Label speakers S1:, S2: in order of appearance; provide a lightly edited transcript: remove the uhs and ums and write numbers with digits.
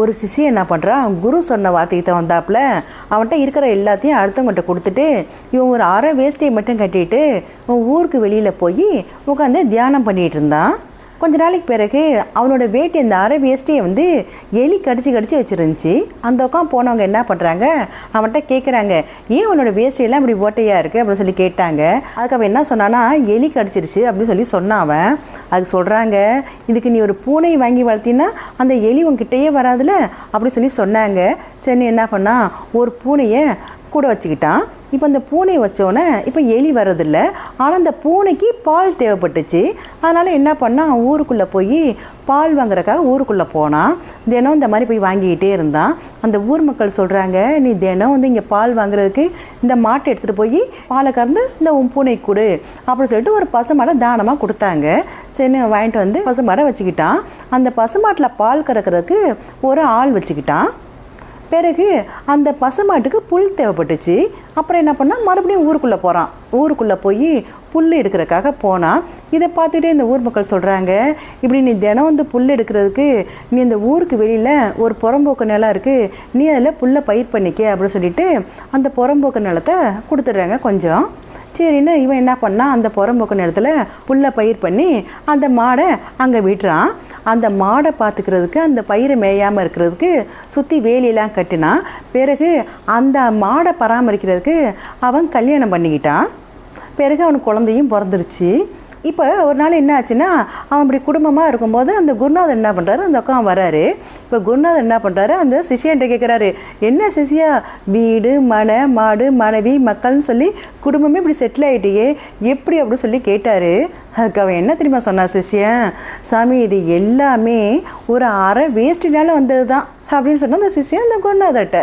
S1: ஒரு சிஷியை என்ன பண்ணுறான், குரு சொன்ன வார்த்தைக்கு தான் வந்தாப்புல அவன்கிட்ட இருக்கிற எல்லாத்தையும் அடுத்தவங்கள்ட்ட கொடுத்துட்டு இவன் ஒரு அரை வேஷ்டியை மட்டும் கட்டிட்டு ஊருக்கு வெளியில் போய் உட்காந்து தியானம் பண்ணிகிட்டு இருந்தான். கொஞ்ச நாளைக்கு பிறகு அவனோட வேட்டி அந்த அரை வேஷ்டியை எலி கடிச்சு வச்சுருந்துச்சு. அந்த பக்கம் போனவங்க என்ன பண்ணுறாங்க, அவன்கிட்ட கேட்குறாங்க, ஏன் அவனோட வேஷ்டியெல்லாம் இப்படி ஓட்டையாக இருக்குது அப்படின்னு சொல்லி கேட்டாங்க. அதுக்கு அவன் என்ன சொன்னான்னா, எலி கடிச்சிருச்சு அப்படின்னு சொன்னான் அவன். அதுக்கு சொல்கிறாங்க, இதுக்கு நீ ஒரு பூனை வாங்கி வளர்த்தினா அந்த எலி உன்கிட்டயே வராதுல அப்படி சொன்னாங்க. சரி என்ன பண்ணா, ஒரு பூனையை கூட வச்சுக்கிட்டான். இப்போ அந்த பூனை வச்சோன்னே இப்போ எலி வர்றதில்ல. ஆனால் அந்த பூனைக்கு பால் தேவைப்பட்டுச்சு. அதனால் என்ன பண்ணான், ஊருக்குள்ளே போய் பால் வாங்குறதுக்காக ஊருக்குள்ளே போனான். தினம் இந்த மாதிரி போய் வாங்கிக்கிட்டே இருந்தான். அந்த ஊர் மக்கள் சொல்கிறாங்க, நீ தினம் இங்கே பால் வாங்குறதுக்கு இந்த மாட்டை எடுத்துகிட்டு போய் பாலை கறந்து இந்த உன் பூனை கொடு அப்படின்னு சொல்லிட்டு ஒரு பசுமாடை தானமாக கொடுத்தாங்க. சரி வாங்கிட்டு பசுமாடை வச்சுக்கிட்டான். அந்த பசுமாட்டில் பால் கறக்கிறதுக்கு ஒரு ஆள் வச்சுக்கிட்டான். பிறகு அந்த பசுமாட்டுக்கு புல் தேவைப்பட்டுச்சு. அப்புறம் என்ன பண்ணால் மறுபடியும் ஊருக்குள்ளே போகிறான். ஊருக்குள்ளே போய் புல் எடுக்கிறதுக்காக போனான். இதை பார்த்துட்டே இந்த ஊர் மக்கள் சொல்கிறாங்க, இப்படி நீ தினம் புல் எடுக்கிறதுக்கு நீ இந்த ஊருக்கு வெளியில் ஒரு புறம்போக்கு நிலம் இருக்குது, நீ அதில் புல்லை பயிர் பண்ணிக்க அப்படின்னு சொல்லிட்டு அந்த புறம்போக்கு நிலத்தை கொடுத்துட்றாங்க கொஞ்சம். சரின்னு இவன் என்ன பண்ணான், அந்த புறம்போக்கு நிலத்தில் புல்லை பயிர் பண்ணி அந்த மாடை அங்கே விட்டுறான். அந்த மாடை பார்த்துக்கிறதுக்கு, அந்த பயிரை மேயாமல் இருக்கிறதுக்கு சுற்றி வேலியெல்லாம் கட்டினான். பிறகு அந்த மாடை பராமரிக்கிறதுக்கு அவன் கல்யாணம் பண்ணிக்கிட்டான். பிறகு அவனுக்கு குழந்தையும் பிறந்துருச்சு. இப்போ ஒரு நாள் என்ன ஆச்சுன்னா, அவன் இப்படி குடும்பமாக இருக்கும்போது அந்த குருநாதர் என்ன பண்ணுறாரு, அந்த பக்கம் வராரு. இப்போ குருநாதர் என்ன பண்ணுறாரு, அந்த சிஷியன்ட்ட கேட்குறாரு, என்ன சிஷியா, வீடு மனை மாடு மனைவி மக்கள்னு சொல்லி குடும்பமே இப்படி செட்டில் ஆகிட்டியே, எப்படி அப்படின்னு சொல்லி கேட்டார். அதுக்கு அவன் என்ன தெரியுமா சொன்னான், சிஷியன், சாமி இது எல்லாமே ஒரு அரை வேஸ்டினால் வந்தது தான் அப்படின்னு சொன்னால் அந்த சிஷியன் அந்த குருநாதர்கிட்ட